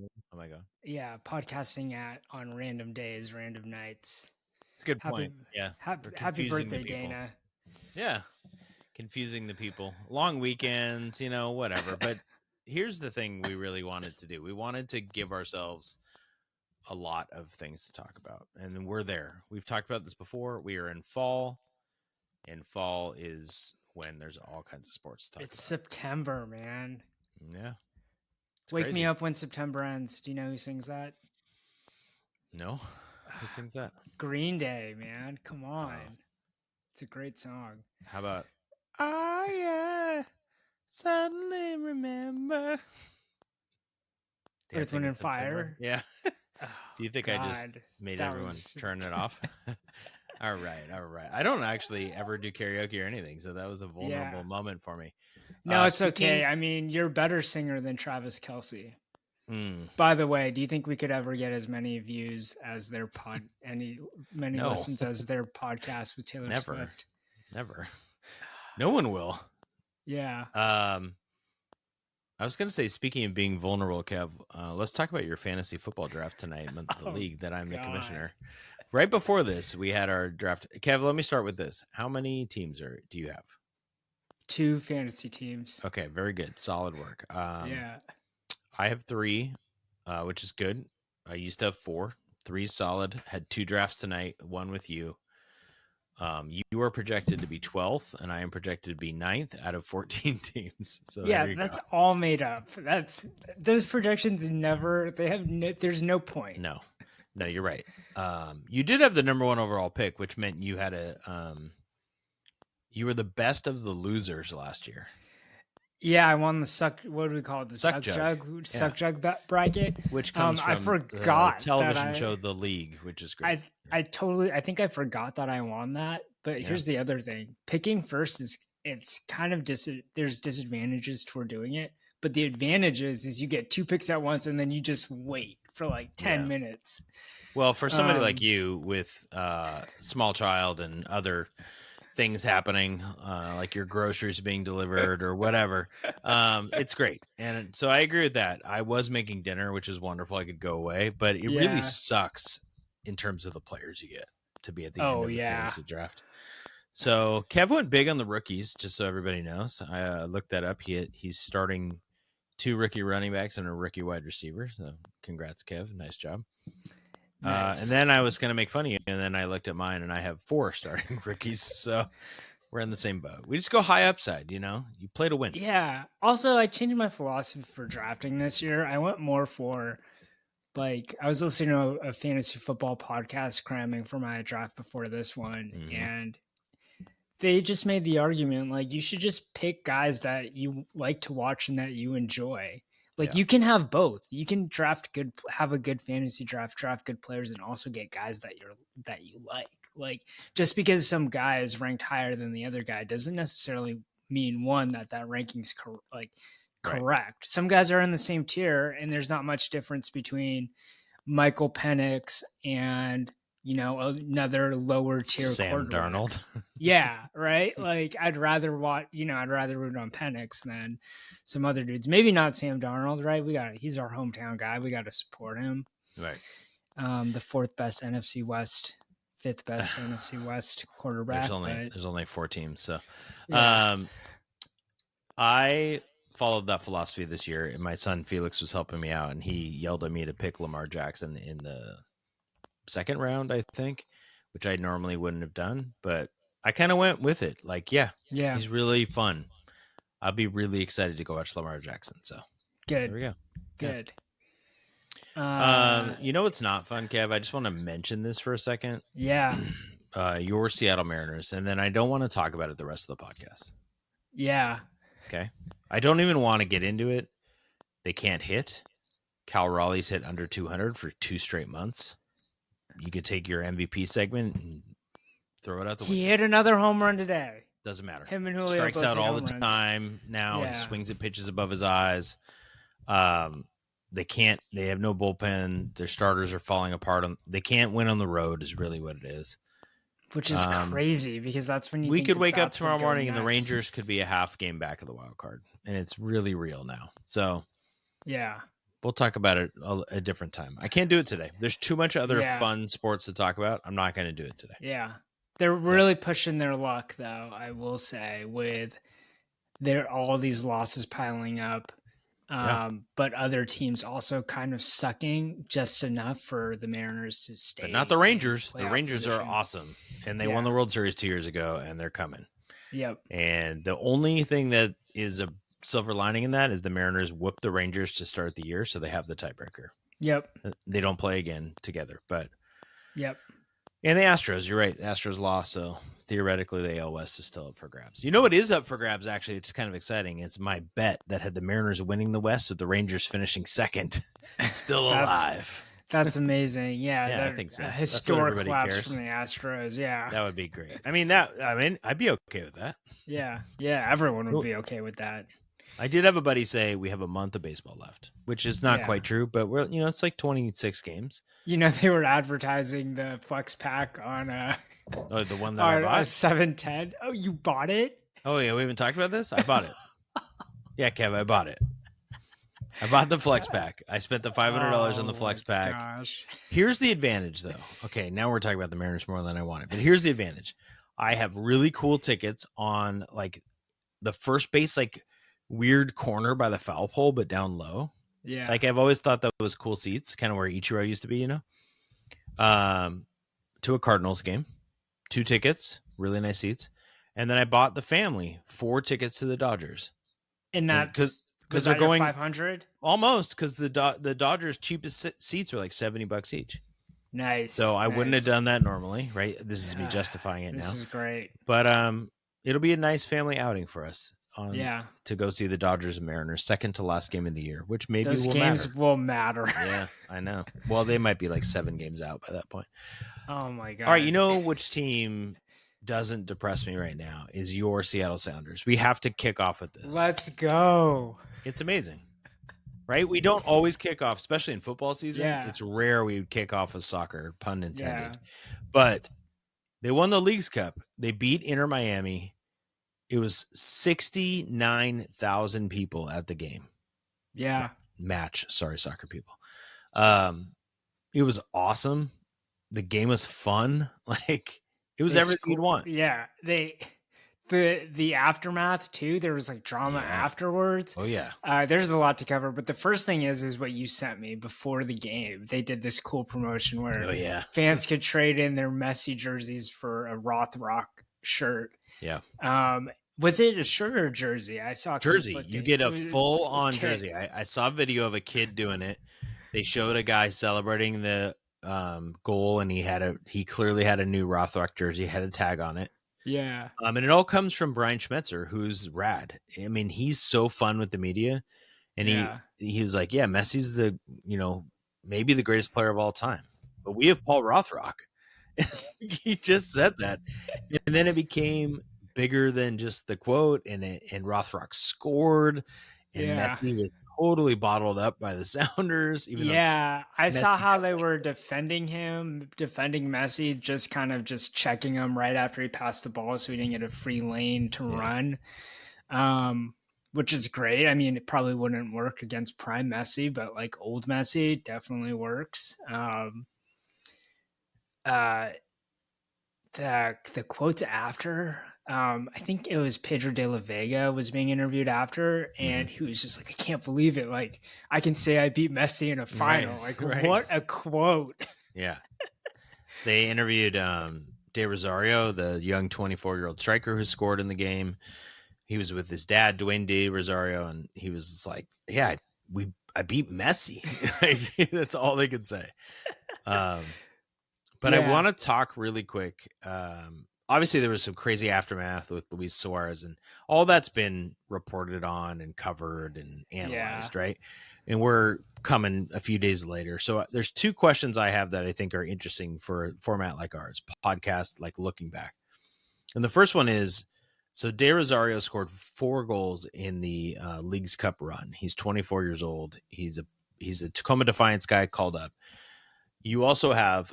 Oh my god, Yeah, podcasting on random days, random nights. it's a good Happy point. Yeah, we're happy confusing the birthday, people. Dana. Yeah, confusing the people. Long weekends, whatever. But here's the thing: we really wanted to do. We wanted to give ourselves a lot of things to talk about, and we're there. We've talked about this before. We are in fall, and fall is when there's all kinds of sports to talk It's about. September, man. Yeah, it's Wake me crazy. up when September ends. Do you know who sings that? No, who sings that? Green Day, man. Come Oh, on. It's a great song. how about I suddenly remember Earth, dancing Wind, in and September? Fire. Yeah. Oh, Do you think I just God. made That was. everyone turn it off? All right, all right. I don't actually ever do karaoke or anything, so that was a Yeah. vulnerable moment for me. No, it's okay. Speaking, I mean, you're a better singer than Travis Kelsey. mm, By the way, do you think we could ever get as many views as many no, listens as their podcast with Taylor never, Swift? never. No one will. Yeah. Um, I was going to say, speaking of being vulnerable, Kev, let's talk about your fantasy football draft tonight, the Oh league that I'm the God. commissioner. Right before this, we had our draft. Kev, let me start with this. How many teams do you have? 2 fantasy teams. Okay, very good, solid work. Yeah. I have 3, which is good. I used to have 4. 3 solid. Had 2 drafts tonight. One with you. You are projected to be 12th, and I am projected to be 9th out of 14 teams. So there Yeah, you go. that's all made up. That's those projections never they have there's no point. No, you're right. You did have the number 1 overall pick, which meant you had you were the best of the losers last year. Yeah, I won the what do we call it? The Suck jug. Yeah. suck jug bracket. Which comes I from the forgot that television show The League, which is great. I think I forgot that I won that. But Yeah. here's the other thing: picking first is it's kind of there's disadvantages toward doing it, but the advantages is you get 2 picks at once and then you just wait for like 10 Yeah. minutes. Well, for somebody like Um, you with small child and other things happening, like your groceries being delivered or whatever, it's great. And so I agree with that. I was making dinner, which is wonderful. I could go away, but it really yeah. sucks in terms of the players you get to be at the end Oh of the yeah. fantasy draft. So Kev went big on the rookies, just so everybody knows. I looked that up. He's starting 2 rookie running backs and a rookie wide receiver. So congrats, Kev. Nice job. And Nice. then I was going to make fun of you, and then I looked at mine, and I have 4 starting rookies. So we're in the same boat. We just go high upside, You play to win. Yeah. Also, I changed my philosophy for drafting this year. I went more for I was listening to a fantasy football podcast cramming for my draft before this one, Mm-hmm. and they just made the argument you should just pick guys that you like to watch and that you enjoy. Yeah. You can have both. You can have a good fantasy draft good players, and also get guys that you like. Just because some guy is ranked higher than the other guy doesn't necessarily mean that ranking's Right. correct. Some guys are in the same tier, and there's not much difference between Michael Penix and another lower tier Sam quarterback. Darnold. Yeah, right. I'd rather root on Penix than some other dudes. Maybe not Sam Darnold, right? He's our hometown guy. We got to support him. Right. The 4th best NFC West, 5th best NFC West quarterback. But There's only 4 teams, so yeah, I followed that philosophy this year, and my son Felix was helping me out, and he yelled at me to pick Lamar Jackson in the 2nd round, I think, which I normally wouldn't have done, but I kind of went with it. yeah, He's really fun. I'll be really excited to go watch Lamar Jackson. So there good, we go. good. It's not fun, Kev. I just want to mention this for a second. Yeah, Your Seattle Mariners, and then I don't want to talk about it the rest of the podcast. yeah. Okay. I don't even want to get into it. They can't hit. Cal Raleigh's hit under 200 for 2 straight months. You could take your MVP segment and throw it out the window. He hit another home run today. Doesn't matter. Him and Julio Strikes both out hit all home the runs. time now. Yeah. He swings at pitches above his eyes. They have no bullpen. Their starters are falling apart. They can't win on the road is really what it is. Which is crazy because that's when we could wake up tomorrow morning and the Rangers could be a half game back of the wild card, and it's really real now. So yeah, We'll talk about it a different time. I can't do it today. There's too much other Yeah. fun sports to talk about. I'm not going to do it today. Yeah. They're So, really pushing their luck, though, I will say, with all these losses piling up. yeah. But other teams also kind of sucking just enough for the Mariners to But not stay the in Rangers. The playoff Rangers are position. awesome. And they won Yeah. the World Series 2 years ago, and they're coming. Yep. And the only thing that is a silver lining in that is the Mariners whooped the Rangers to start the year, so they have the tiebreaker. Yep. They don't play again together, but Yep. and the Astros, you're right. The Astros lost, so theoretically the AL West is still up for grabs. You know what is up for grabs, actually? It's kind of exciting. It's my bet that had the Mariners winning the West with the Rangers finishing second. Still alive. That's amazing. Yeah. Yeah, I think so. A That's what historic everybody collapse cares. from the Astros. Yeah. That would be great. I mean, I'd be okay with that. Yeah. Yeah. Everyone would Cool. be okay with that. I did have a buddy say we have a month of baseball left, which is not Yeah. quite true, but we're it's like 26 games. You know, they were advertising the flex pack on the one that I bought. 710. Oh, you bought it? Oh yeah, we haven't talked about this. I bought it. Yeah, Kev, I bought it. I bought the flex pack. I spent the $500 on the flex pack. Gosh. Here's the advantage, though. Okay, now we're talking about the Mariners more than I wanted, but here's the advantage. I have really cool tickets on like the first base, like weird corner by the foul pole, but down low. Yeah. Like I've always thought that was cool seats, kind of where Ichiro used to be, to a Cardinals game, 2 tickets, really nice seats. And then I bought the family 4 tickets to the Dodgers. And that's because they're going 500 almost because the Dodgers cheapest seats are like $70 each. Nice. So I wouldn't have done that normally, right? This is me justifying it now. This is great. But it'll be a nice family outing for us Yeah. to go see the Dodgers and Mariners, second to last game of the year, which maybe Those games will matter. Yeah, I know. Well, they might be like 7 games out by that point. Oh my god. All right, you know which team doesn't depress me right now is your Seattle Sounders. We have to kick off with this. Let's go. It's amazing. Right? We don't always kick off, especially in football season. Yeah. It's rare we would kick off with soccer, pun intended. Yeah. But they won the Leagues Cup. They beat Inter Miami. It was 69,000 people at the game. Yeah. Match. Sorry, soccer people. It was awesome. The game was fun. Like it was everything you'd want. Yeah. The aftermath too. There was like drama afterwards. Oh yeah. There's a lot to cover, but the first thing is what you sent me before the game. They did this cool promotion where fans could trade in their Messi jerseys for a Rothrock shirt. Yeah. Was it a shirt or a jersey? I saw jersey. You get a full on jersey. I saw a video of a kid doing it. They showed a guy celebrating the goal, and he clearly had a new Rothrock jersey, had a tag on it. Yeah. And it all comes from Brian Schmetzer, who's rad. I mean, he's so fun with the media. And he was like, yeah, Messi's maybe the greatest player of all time. But we have Paul Rothrock. He just said that. And then it became bigger than just the quote, and Rothrock scored, and Messi was totally bottled up by the Sounders. I saw how they were defending Messi, just kind of just checking him right after he passed the ball so he didn't get a free lane to run, which is great. I mean, it probably wouldn't work against prime Messi, but like old Messi definitely works. The quotes after, I think it was Pedro de la Vega was being interviewed after, and he was just like, I can't believe it. Like, I can say I beat Messi in a final. What a quote. Yeah. They interviewed De Rosario, the young 24-year-old striker who scored in the game. He was with his dad, Dwayne De Rosario, and he was like, yeah, I beat Messi. That's all they could say. But I want to talk really quick. Obviously, there was some crazy aftermath with Luis Suarez, and all that's been reported on and covered and analyzed, right? And we're coming a few days later. So there's 2 questions I have that I think are interesting for a format like ours, podcast, like looking back. And the first one is, so De Rosario scored 4 goals in the Leagues Cup run. He's 24 years old. He's a Tacoma Defiance guy called up. You also have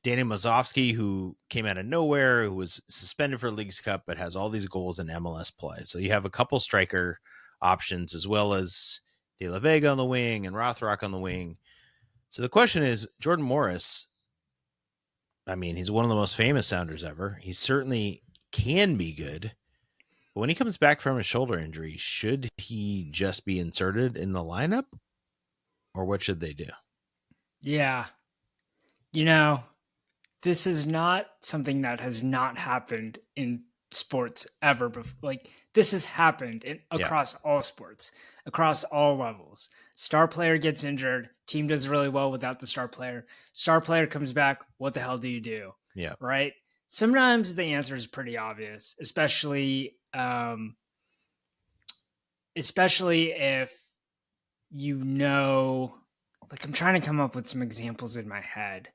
Danny Mazovsky, who came out of nowhere, who was suspended for Leagues Cup, but has all these goals in MLS play. So you have a couple striker options, as well as De La Vega on the wing and Rothrock on the wing. So the question is, Jordan Morris, I mean, he's one of the most famous Sounders ever. He certainly can be good. But when he comes back from a shoulder injury, should he just be inserted in the lineup? Or what should they do? Yeah. You know, this is not something that has not happened in sports ever before. Like, this has happened Yeah. across all sports, across all levels. Star player gets injured, team does really well without the star player comes back, what the hell do you do? Yeah. Right? Sometimes the answer is pretty obvious, especially if you know, like, I'm trying to come up with some examples in my head,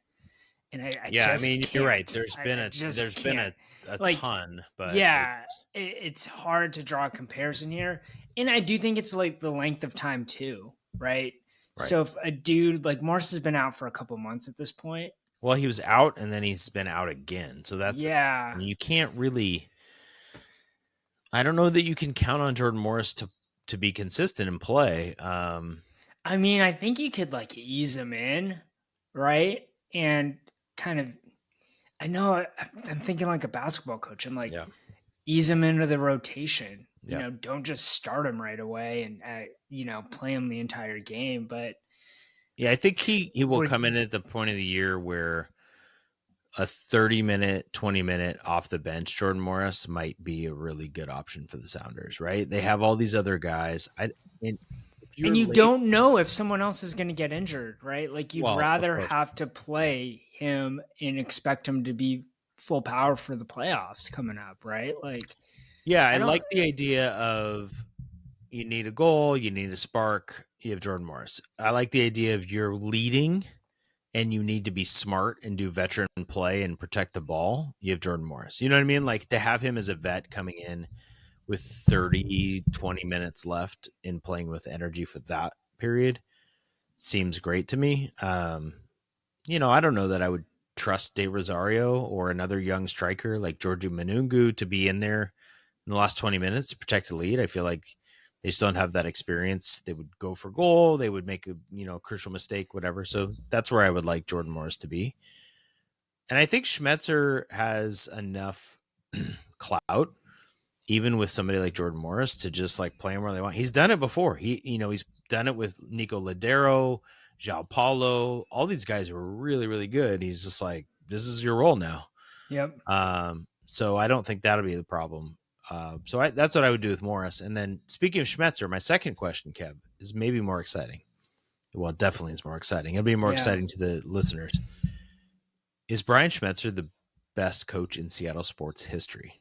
and I Yeah, I just mean, you're right. can't. I just There's been can't. a Like, ton, but yeah, it's it's hard to draw a comparison here. And I do think it's like the length of time too, right? right. So if a dude like Morse has been out for a couple months at this point, Well, he was out and then he's been out again. So that's yeah. you can't really I don't know that you can count on Jordan Morris to be consistent and play. I mean, I think you could like ease him in, right? And kind of, I know I'm thinking like a basketball coach. I'm like, Yeah. ease him into the rotation. Yeah. Don't just start him right away and play him the entire game. But Yeah, I think he will we're come in at the point of the year where a 30-minute, 20-minute off the bench Jordan Morris might be a really good option for the Sounders, right? They have all these other guys. And if and you're you late, don't know if someone else is going to get injured, right? Like you'd well, of rather course. have to play him and expect him to be full power for the playoffs coming up, right? Like Yeah, I I don't like the idea of you need a goal, you need a spark, you have Jordan Morris. I like the idea of you're leading and you need to be smart and do veteran play and protect the ball. You have Jordan Morris. You know what I mean? Like to have him as a vet coming in with 30, 20 minutes left and playing with energy for that period seems great to me. I don't know that I would trust De Rosario or another young striker like Georgiou Manungu to be in there in the last 20 minutes to protect the lead. I feel like they just don't have that experience. They would go for goal. They would make a crucial mistake, whatever. So that's where I would like Jordan Morris to be. And I think Schmetzer has enough clout, even with somebody like Jordan Morris, to just like play him where they want. He's done it before. He's done it with Nico Ladero, João Paulo. All these guys were really, really good. He's just like, this is your role now. Yep. So I don't think that'll be the problem. That's what I would do with Morris. And then speaking of Schmetzer, my second question, Kev, is maybe more exciting. Well, it definitely is more exciting. It'll be more Yeah. exciting to the listeners. Is Brian Schmetzer the best coach in Seattle sports history?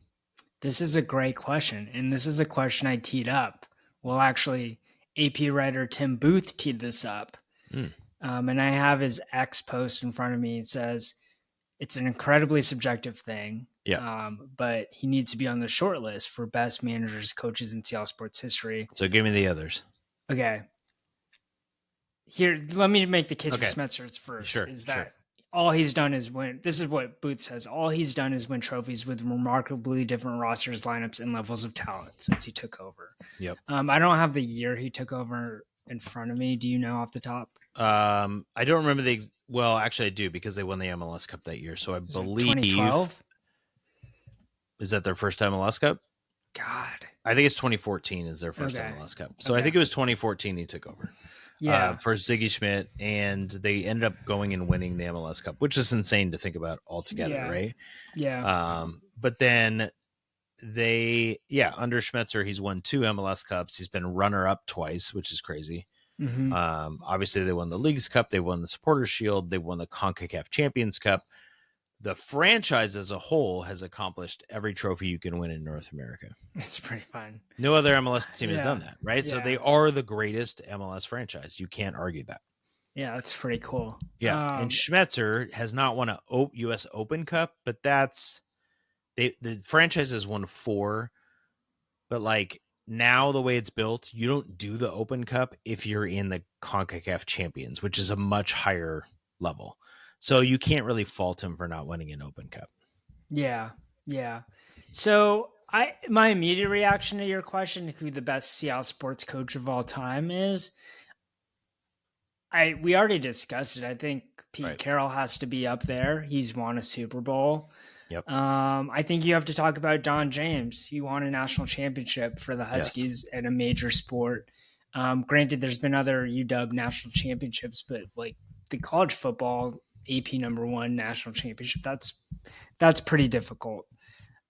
This is a great question. And this is a question I teed up. Well, actually, AP writer Tim Booth teed this up. Mm. And I have his X post in front of me. It says, it's an incredibly subjective thing. Yeah. But he needs to be on the short list for best managers, coaches in Seattle sports history. So give me the others. Okay. Here, let me make the case Okay. for Smetzer's first. Sure, Is that sure. all he's done is win? This is what Booth says. All he's done is win trophies with remarkably different rosters, lineups, and levels of talent since he took over. Yep. I don't have the year he took over in front of me. Do you know off the top? I don't remember well, actually I do because they won the MLS Cup that year. So I believe 2012. Is that their first MLS Cup? God. I think it's 2014 is their first Okay. MLS Cup. So I think it was 2014 he took over. Yeah. For Ziggy Schmidt, and they ended up going and winning the MLS Cup, which is insane to think about altogether, Yeah. right? Yeah. But then under Schmetzer, he's won 2 MLS Cups. He's been runner-up twice, which is crazy. Mhm. Obviously, they won the Leagues Cup, they won the Supporters Shield, they won the CONCACAF Champions Cup. The franchise as a whole has accomplished every trophy you can win in North America. It's pretty fun. No other MLS team has Yeah. done that, right? So Yeah. they are the greatest MLS franchise. You can't argue that. Yeah, that's pretty cool. Yeah, and Schmetzer has not won a U.S. Open Cup, but the franchise has won 4. But like now, the way it's built, you don't do the Open Cup if you're in the CONCACAF Champions, which is a much higher level. So you can't really fault him for not winning an Open Cup. Yeah. Yeah. So My immediate reaction to your question, who the best Seattle sports coach of all time is, we already discussed it. I think Pete Right. Carroll has to be up there. He's won a Super Bowl. Yep. I think you have to talk about Don James. He won a national championship for the Yes. Huskies in a major sport. Granted, there's been other UW national championships, but like the college football AP #1 national championship, that's pretty difficult.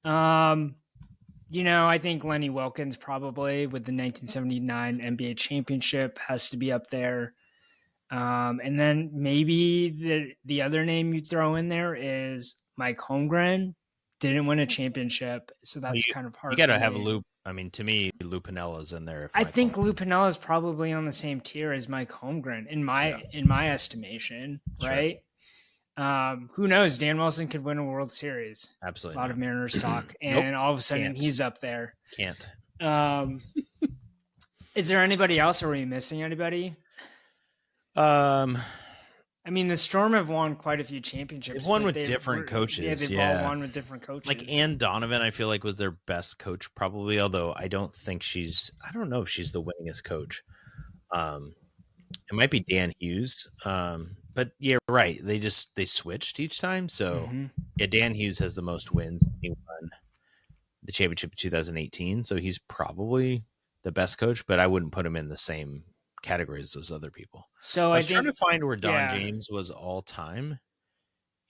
I think Lenny Wilkins probably with the 1979 NBA championship has to be up there. And then maybe the other name you throw in there is Mike Holmgren. Didn't win a championship, so Well, that's kind of you hard got for to have a me. loop. I mean, to me, Lou Pinella's in there if I Michael. think Lou Piniella is probably on the same tier as Mike Holmgren Yeah, in my estimation, that's right. right? Who knows? Dan Wilson could win a World Series. A Absolutely lot of not. Mariners stock, Nope. and all of a sudden Can't. he's up there. Can't. Um, is there anybody else? Are we missing anybody? Um, I mean, the Storm have won quite a few they've championships, won but with different coaches. they've all Yeah, won with different like coaches. Ann Donovan, I feel like was their best coach probably. Although I don't know if she's the winningest coach. It might be Dan Hughes. But yeah, right. They switched each time. So Mm-hmm. yeah, Dan Hughes has the most wins. He won the championship in 2018, so he's probably the best coach. But I wouldn't put him in the same category as those other people. So I I was trying to think, find where Don yeah, James was all time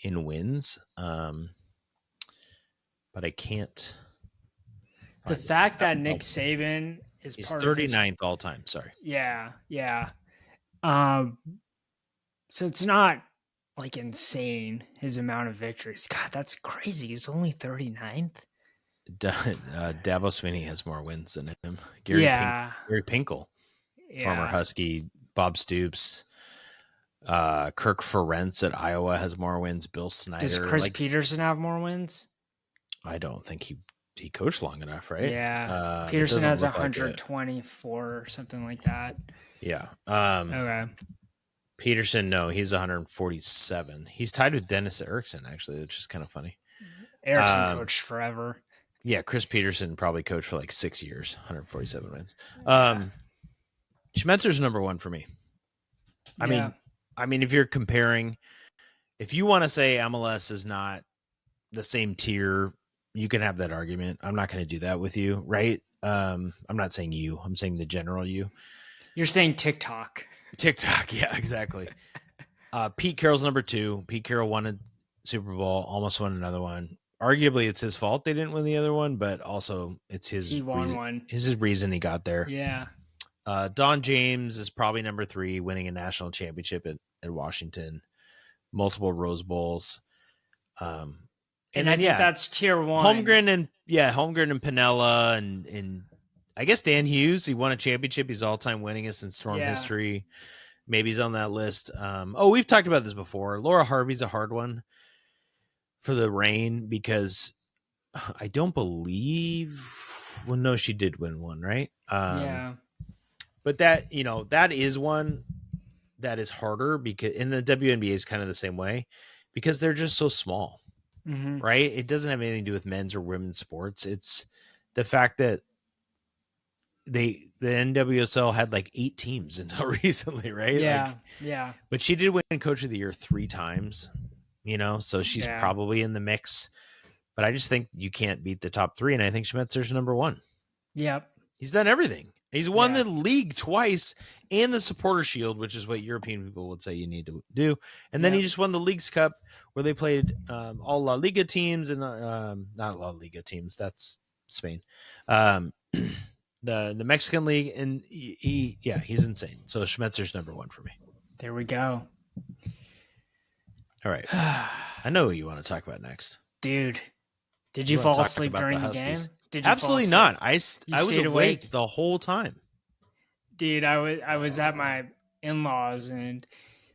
in wins, but I can't the find it. fact That that would Nick help me. Saban is He's part of his, 39th all time. Sorry. yeah. Um, so it's not like insane his amount of victories. God, that's crazy. He's only 39th. Dabo Swinney has more wins than him. Yeah, Gary Pinkel, former yeah. Husky. Bob Stoops, Kirk Ferentz at Iowa has more wins. Bill Does Snyder, Chris like Peterson have more wins? I don't think he coached long enough, right? Yeah, It Peterson doesn't has look like it. 124 or something like that. Yeah. Okay. Peterson, no, he's 147. He's tied with Dennis Erickson, actually, which is kind of funny. Erickson coached forever. Yeah, Chris Peterson probably coached for like 6 years, 147 wins. Yeah. Schmetzer's number one for me. I Yeah. mean, if you're comparing, if you want to say MLS is not the same tier, you can have that argument. I'm not going to do that with you, right? I'm not saying you. I'm saying the general you. You're saying TikTok. TikTok, yeah, exactly. Pete Carroll's number two. Pete Carroll won a Super Bowl, almost won another one. Arguably, it's his fault they didn't win the other one, but also it's his He won reason. one. His reason he got there. Yeah. Don James is probably number three, winning a national championship at Washington, multiple Rose Bowls. And then, I think that's tier one. Holmgren and Pinella and I guess Dan Hughes. He won a championship. He's all-time winningest in Storm history. Maybe he's on that list. We've talked about this before. Laura Harvey's a hard one for the Reign because I don't believe. Well, no, she did win one, right? Yeah. But that is one that is harder because in the WNBA is kind of the same way because they're just so small, right? It doesn't have anything to do with men's or women's sports. It's the fact that the NWSL had like 8 teams until recently, right? Yeah. But she did win Coach of the Year 3 times, so she's probably in the mix. But I just think you can't beat the top 3, and I think Schmetzer's number 1. Yep. He's done everything. He's won the league twice and the Supporter Shield, which is what European people would say you need to do. And then he just won the Leagues Cup, where they played all La Liga teams and not La Liga teams. That's Spain. The Mexican League, and he's insane. So Schmetzer's number 1 for me. There we go. All right. I know who you want to talk about next. Dude, did you fall asleep during the game? Did you Absolutely not. I was awake the whole time. Dude, I was at my in-laws and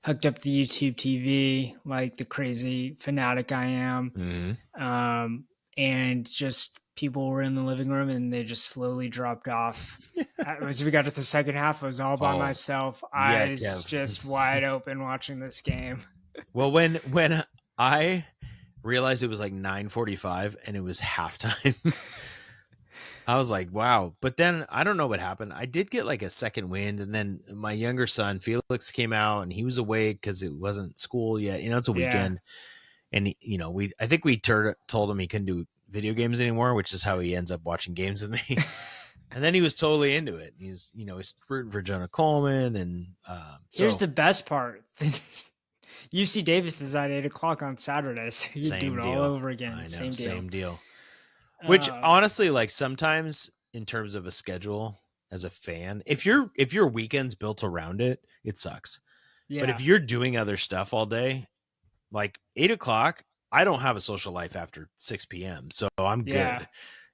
hooked up the YouTube TV like the crazy fanatic I am. Mm-hmm. And just people were in the living room and they just slowly dropped off. As we got to the second half, I was all by myself, eyes just wide open watching this game. Well, when I realized it was like 9:45 and it was halftime, I was like, wow. But then I don't know what happened. I did get like a second wind, and then my younger son Felix came out, and he was awake because it wasn't school yet. It's a Yeah. weekend, and I think we told him he couldn't do video games anymore, which is how he ends up watching games with me. And then he was totally into it. He's rooting for Jonah Coleman, and Here's so the best part. UC Davis is at 8 o'clock on Saturday, so you do same it all deal. over again. I know, Same deal. same deal. Which Uh, honestly, like sometimes in terms of a schedule as a fan, if your weekend's built around it, it sucks. But if yeah. you're doing other stuff all day, like 8 o'clock, I don't have a social life after 6 p.m. So I'm Yeah. good.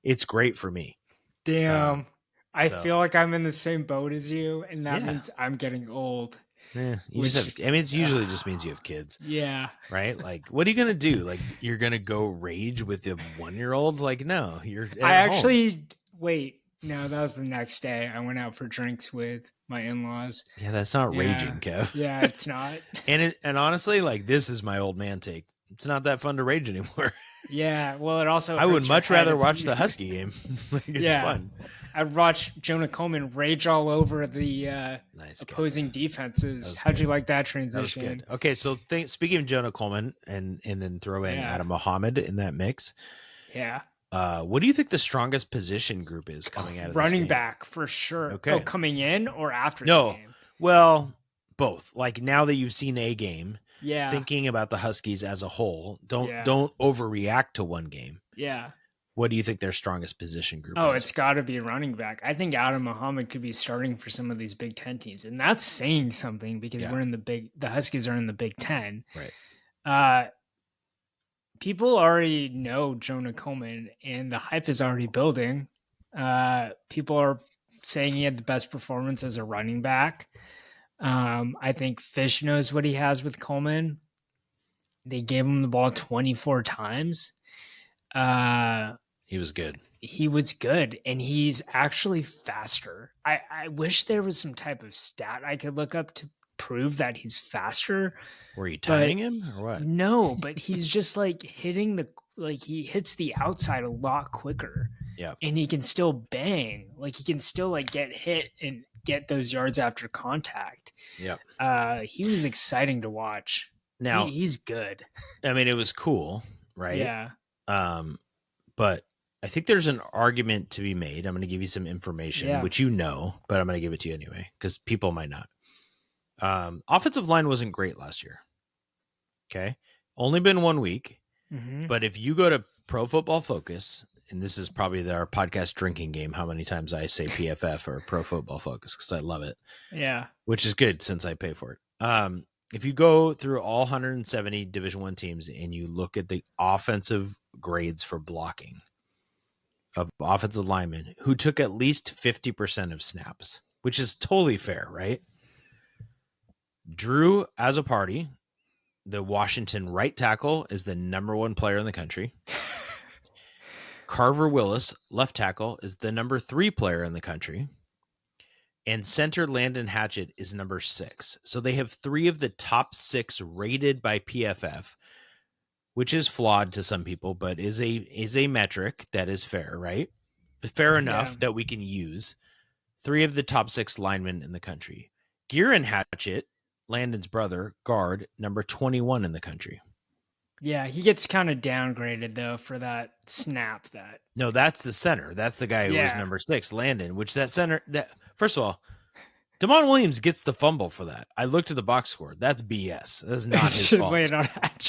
It's great for me. Damn. I So feel like I'm in the same boat as you, and that yeah. means I'm getting old. You just have, Which, I mean, it's usually just means you have kids, yeah. right? Like, what are you going to do? Like, you're going to go rage with a 1 year old? Like, no, you're I at home. actually wait. No, that was the next day. I went out for drinks with my in-laws. Yeah, that's not Yeah. raging, Kev. Yeah, it's not. And honestly, like, this is my old man take. It's not that fun to rage anymore. Yeah. Well, it also I would hurts your much head rather if watch you. the Husky game. Like, it's Yeah. fun. I'd watch Jonah Coleman rage all over the Nice, Kev. opposing That defenses. was How'd you good. like that That was good. transition? Okay, so speaking of Jonah Coleman, and then throw in Yeah. Adam Muhammad in that mix. Yeah. What do you think the strongest position group is coming out of this Running game? back for sure. Oh, Okay. coming in or after the No. game? Well, both. Like now that you've seen a game, Yeah. thinking about the Huskies as a whole, don't Yeah. don't overreact to one game. Yeah. What do you think their strongest position group Oh, is? it's got to be running back. I think Adam Muhammad could be starting for some of these Big Ten teams, and that's saying something because Yeah. we're in the Huskies are in the Big Ten. Right. People already know Jonah Coleman, and the hype is already building. People are saying he had the best performance as a running back. I think Fish knows what he has with Coleman. They gave him the ball 24 times. He was good. He was good, and he's actually faster. I wish there was some type of stat I could look up to prove that he's faster. Were you But timing him or what? no, but he's just like he hits the outside a lot quicker. Yeah. And he can still bang. Like he can still like get hit and get those yards after contact. Yep. He was exciting to watch. Now, He's good. I mean, it was cool, right? Yeah. But I think there's an argument to be made. I'm going to give you some information, Yeah. which but I'm going to give it to you anyway because people might not. Offensive line wasn't great last year. Okay. Only been 1 week. Mm-hmm. But if you go to Pro Football Focus, and this is probably our podcast drinking game, how many times I say PFF or Pro Football Focus because I love it. Yeah. Which is good since I pay for it. If you go through all 170 Division I teams and you look at the offensive grades for blocking of offensive linemen who took at least 50% of snaps, which is totally fair, right? Drew as a party, the Washington right tackle, is the number 1 player in the country. Carver Willis, left tackle, is the number 3 player in the country. And center Landon Hatchett is number 6. So they have 3 of the top 6 rated by PFF, which is flawed to some people, but is a metric that is fair, right? Fair enough that we can use. 3 of the top 6 linemen in the country. Gearin Hatchett, Landon's brother, guard, number 21 in the country. Yeah, he gets kind of downgraded though for that snap. No, that's the center. That's the guy who was number 6, Landon. Which that center. That first of all, Damon Williams gets the fumble for that. I looked at the box score. That's BS. That's not his fault.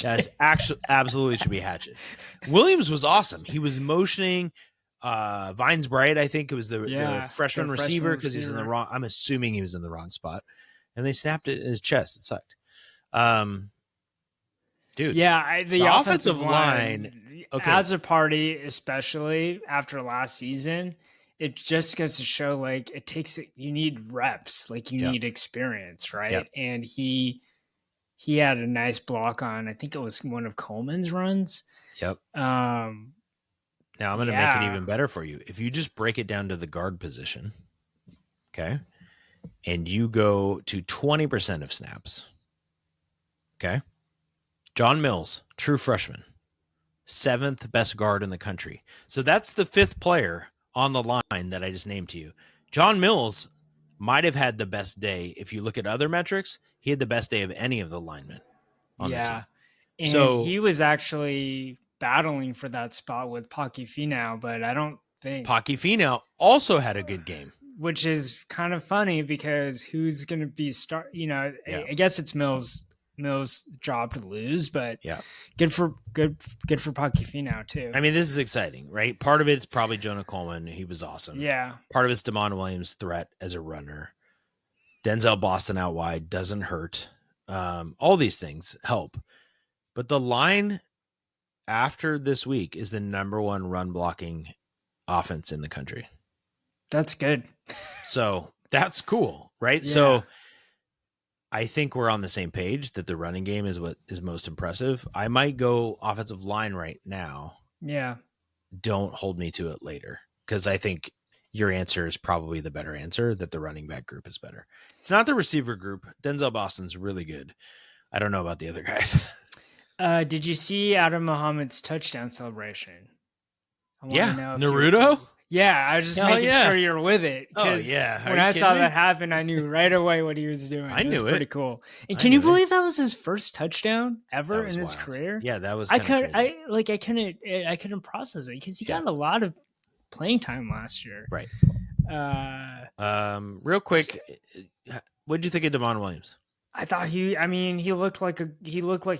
That's actually absolutely should be Hatchet. Williams was awesome. He was motioning. Vines Bright, I think it was the freshman receiver because he's in the wrong. I'm assuming he was in the wrong spot, and they snapped it in his chest. It sucked. Dude, yeah, the offensive line okay. as a party, especially after last season, it just goes to show like you need reps, like you need experience, right? Yep. And he had a nice block on, I think it was one of Coleman's runs. Yep. Now I'm going to make it even better for you. If you just break it down to the guard position, okay, and you go to 20% of snaps, okay, John Mills, true freshman, 7th best guard in the country. So that's the 5th player on the line that I just named to you. John Mills might have had the best day. If you look at other metrics, he had the best day of any of the linemen on the team. Yeah. And So he was actually battling for that spot with Pocky Finau, but I don't think, Pocky Finau also had a good game. which is kind of funny because who's going to be Yeah. I guess it's Mills' job to lose, but Yeah. good for Pocky Finau too. I mean, this is exciting, right? Part of it's probably Jonah Coleman. He was awesome. Yeah. Part of it's Damon Williams' threat as a runner. Denzel Boston out wide doesn't hurt. All these things help. But the line after this week is the number one run blocking offense in the country. That's good. So that's cool, right? Yeah. So I think we're on the same page that the running game is what is most impressive. I might go offensive line right now. Yeah. Don't hold me to it later, because I think your answer is probably the better answer, that the running back group is better. It's not the receiver group. Denzel Boston's really good. I don't know about the other guys. Did you see Adam Muhammad's touchdown celebration? I want Yeah. to know if Naruto? Yeah, I was just Hell making yeah. sure you're with it. Oh, 'cause yeah. Are When you I saw kidding me? that happen, I knew right away what he was doing. I It was knew pretty it. cool. And I can you knew it. believe that was his first touchdown That ever was in his wild. career? Yeah, that was I kind of crazy. I couldn't process it because he Yeah. got a lot of playing time last year. Right. Uh, Real quick, what did you think of Damon Williams? I thought he looked like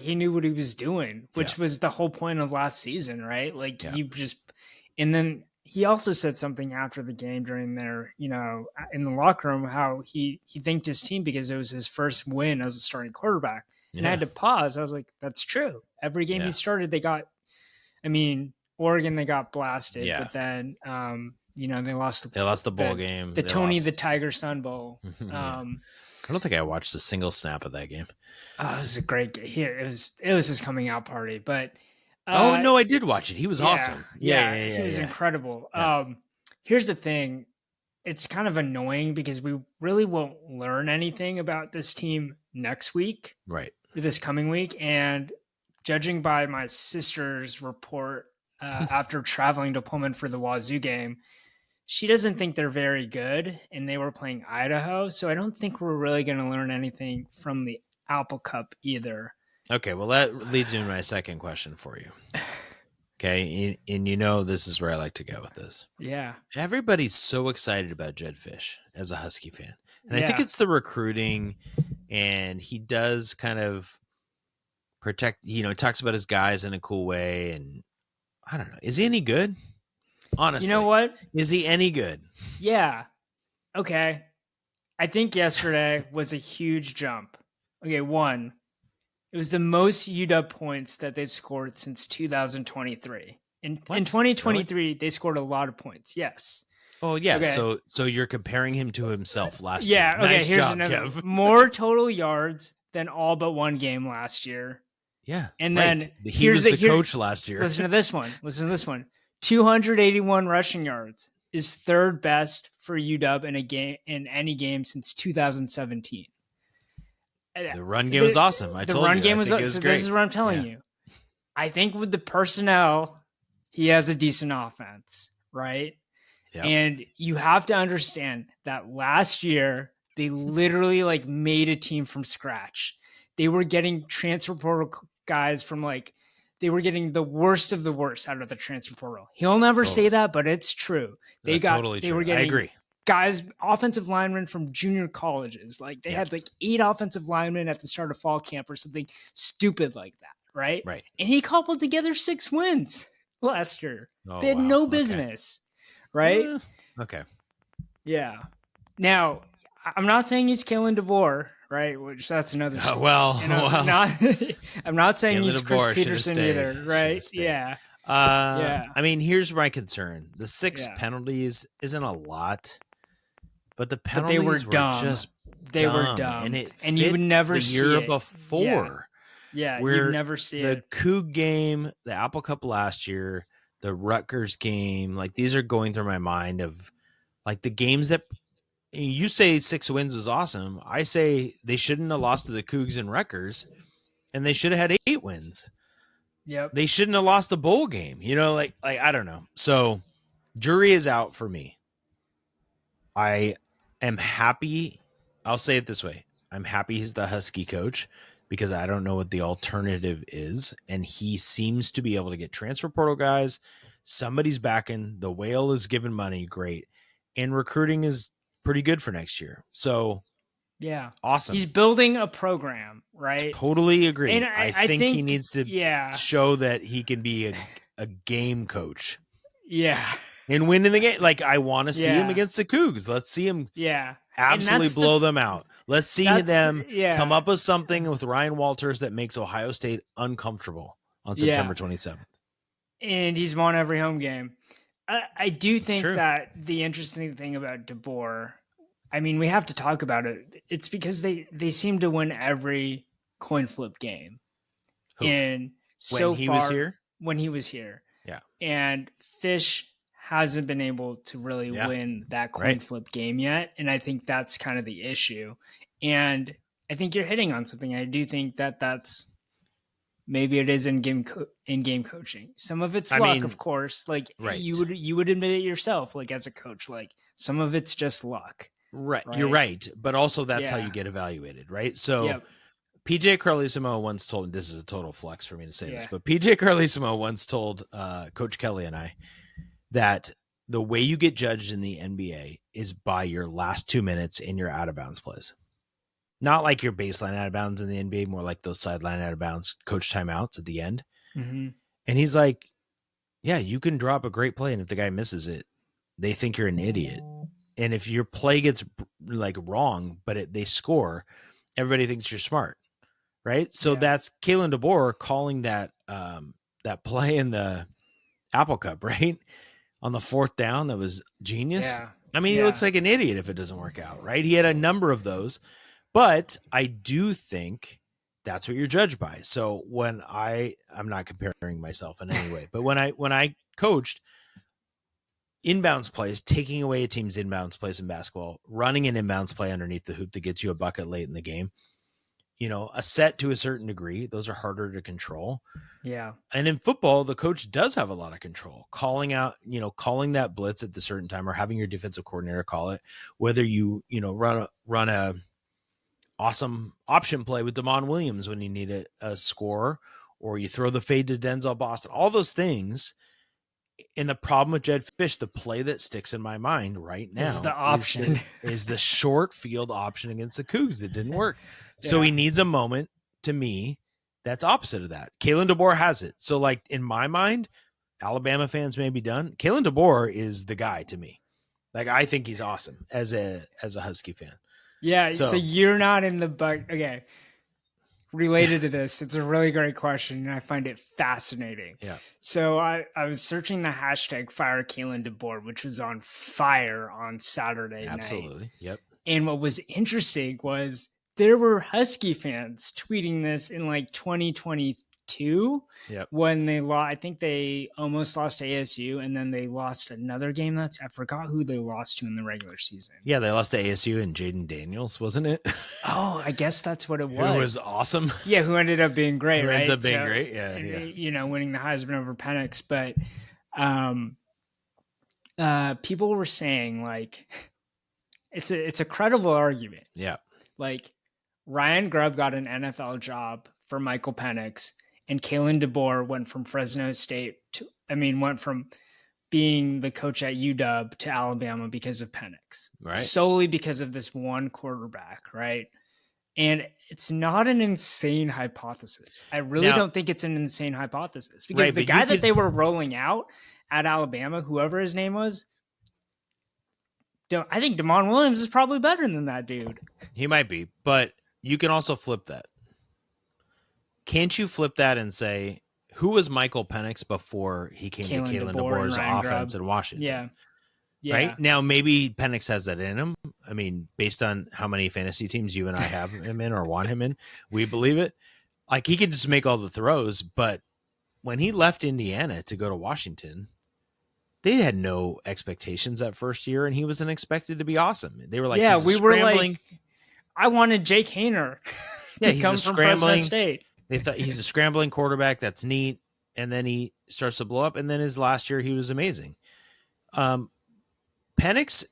he knew what he was doing, which was the whole point of last season, right? Like Yeah. he just, and then he also said something after the game during their, in the locker room, how he thanked his team because it was his first win as a starting quarterback. And I had to pause. I was like, that's true. Every game he started, Oregon, they got blasted, but then, they lost the bowl game. the They Tony lost. the Tiger Sun Bowl. Yeah. I don't think I watched a single snap of that game. Oh, it was a great game. Here it was his coming out party, but oh no, I did watch it. He was yeah, awesome. Yeah, he was incredible. Yeah. Here's the thing. It's kind of annoying because we really won't learn anything about this team next week. Right. Or this coming week. And judging by my sister's report after traveling to Pullman for the Wazoo game, she doesn't think they're very good, and they were playing Idaho. So I don't think we're really going to learn anything from the Apple Cup either. Okay, well, that leads me to my second question for you. Okay, and this is where I like to go with this. Yeah. Everybody's so excited about Jed Fish as a Husky fan. And I think it's the recruiting, and he does kind of protect, talks about his guys in a cool way. And I don't know. Is he any good? Honestly. You know what? Is he any good? Yeah. Okay. I think yesterday was a huge jump. Okay, one. It was the most UW points that they've scored since 2023. In 2023, really? They scored a lot of points. Yes. Oh yeah. Okay. So you're comparing him to himself last year. Yeah. Okay. Nice Here's job, another. Kev. More total yards than all but one game last year. Yeah. And then he was the coach last year. Listen to this one. 281 rushing yards is third best for UW in any game since 2017. The run game was awesome. I told you. The run game was awesome. So this is what I'm telling you. I think with the personnel, he has a decent offense, right? Yep. And you have to understand that last year, they literally made a team from scratch. They were getting transfer portal guys from they were getting the worst of the worst out of the transfer portal. He'll never say that, but it's true. They were getting, I agree. Guys, offensive linemen from junior colleges. They had 8 offensive linemen at the start of fall camp or something stupid like that, right? Right. And he cobbled together 6 wins last year. They had no business, right? Okay. Yeah. Now, I'm not saying he's killing DeBoer, right? Which that's another story. I'm not saying he's Chris Peterson either, right? Yeah. I mean, here's my concern. The 6 penalties isn't a lot, but the penalties they were dumb. Just they dumb. were dumb. And you would never the see year it. before. Yeah, you'd never see the it. The Coug game, the Apple Cup last year, the Rutgers game, these are going through my mind of the games that you say 6 wins was awesome. I say they shouldn't have lost to the Cougs and Rutgers, and they should have had 8 wins. Yep. They shouldn't have lost the bowl game. I don't know. So Jury is out for me. I am happy. I'll say it this way. I'm happy he's the Husky coach because I don't know what the alternative is. And he seems to be able to get transfer portal guys. Somebody's backing. The whale is giving money. Great. And recruiting is pretty good for next year. So Yeah. He's awesome. building a program, right? Totally And agree. I I think he think, needs to yeah, show that he can be a game coach yeah, and win in the game. Like, I want to see him yeah, against the Cougs. Let's see him yeah. And absolutely blow them out. Let's see them come yeah, up with something with Ryan Walters that makes Ohio State uncomfortable on yeah. September 27th. And he's won every home game. I do It's think true. that the interesting thing about DeBoer, I mean, we have to talk about it. It's because they seem to win every coin flip game. Who? And When so he was far, here? when he was here, Yeah. and Fish hasn't been able to really Yeah. win that coin Right. flip game yet. And I think that's kind of the issue. And I think you're hitting on something. I do think that that's maybe it is in game coaching. Some of it's I luck, mean, of course. Like right. you would admit it yourself, like as a coach. Like some of it's just luck, Right. You're right? right. But also that's how Yeah. you get evaluated, right? So Yep. PJ Carlesimo once told, this is a total flex for me to say this, Yeah. but PJ Carlesimo once told Coach Kelly and I that the way you get judged in the NBA is by your last 2 minutes in your out of bounds plays. Not like your baseline out of bounds in the NBA, more like those sideline out of bounds coach timeouts at the end. Mm-hmm. And he's like, yeah, you can drop a great play, and if the guy misses it, they think you're an idiot. And if your play gets like wrong, but they score, everybody thinks you're smart, right? So Yeah. that's Kalen DeBoer calling that that play in the Apple Cup, right? On the fourth down, that was genius. Yeah. I mean, he Yeah. looks like an idiot if it doesn't work out, right? He had a number of those, but I do think that's what you're judged by. So when I'm not comparing myself in any way, but when I coached inbounds plays, taking away a team's inbounds plays in basketball, running an inbounds play underneath the hoop to get you a bucket late in the game, a set to a certain degree, those are harder to control. Yeah. And in football, the coach does have a lot of control, calling out, calling that blitz at the certain time or having your defensive coordinator call it, whether you, run a awesome option play with Damon Williams when you need a score, or you throw the fade to Denzel Boston, all those things. And the problem with Jed Fish, the play that sticks in my mind right Is the now option. is the short field option against the Cougs. It didn't work. So Yeah. he needs a moment, to me, that's opposite of that. Kalen DeBoer has it. So, like, in my mind, Alabama fans may be done. Kalen DeBoer is the guy to me. Like, I think he's awesome as a Husky fan. Yeah. So So you're not in the bug. Okay. Related to this, it's a really great question, and I find it fascinating. yeah, So I was searching the hashtag Fire Kalen DeBoer, which was on fire on Saturday night. absolutely. Yep. And what was interesting was there were Husky fans tweeting this in like 2022 Yep. when they lost. I think they almost lost to ASU, and then they lost another game. I forgot who they lost to in the regular season. Yeah, they lost to ASU and Jaden Daniels, wasn't it? Oh, I guess that's what it was. Who was awesome. Yeah, who ended up being great, Who right? ends up being great. Yeah, yeah. Winning the Heisman over Penix. But people were saying like it's a credible argument. Yeah. Like Ryan Grubb got an NFL job for Michael Penix, and Kalen DeBoer went from Fresno State went from being the coach at UW to Alabama because of Penix, Right. solely because of this one quarterback, right? And it's not an insane hypothesis. I really don't think it's an insane hypothesis because Right, the but guy you that could- they were rolling out at Alabama, whoever his name was, I think Damon Williams is probably better than that dude. He might be, but you can also flip that. Can't you flip that and say, who was Michael Penix before he came to Kalen DeBoer's offense in Washington? Yeah. Yeah. Right? Now, maybe Penix has that in him. I mean, based on how many fantasy teams you and I have him in or want him in, we believe it. Like, he can just make all the throws, but when he left Indiana to go to Washington, they had no expectations that first year, and he wasn't expected to be awesome. They were like, yeah, he's we were scrambling. like, I wanted Jake Hayner to he's come a from Fresno scrambling. State. They thought he's a scrambling quarterback. That's neat. And then he starts to blow up. And then his last year, he was amazing. Penix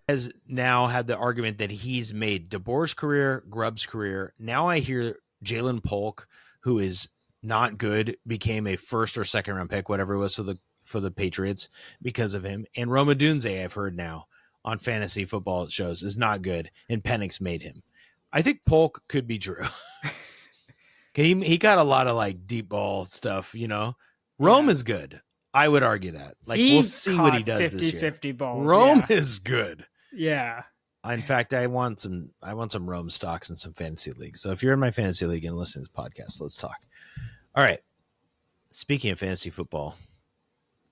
has now had the argument that he's made DeBoer's career, Grubb's career. Now I hear Jalen Polk, who is not good, became a first or second round pick, whatever it was for the Patriots because of him. And Roma Dunze, I've heard now on fantasy football shows, is not good, and Penix made him. I think Polk could be true. he got a lot of like deep ball stuff, you know. Rome Yeah. is good. I would argue that. Like He we'll see what he caught does this year. 50-50 balls. Rome Yeah. is good. Yeah. In fact, I want some Rome stocks in some fantasy leagues. So if you're in my fantasy league and listen to this podcast, let's talk. All right. Speaking of fantasy football,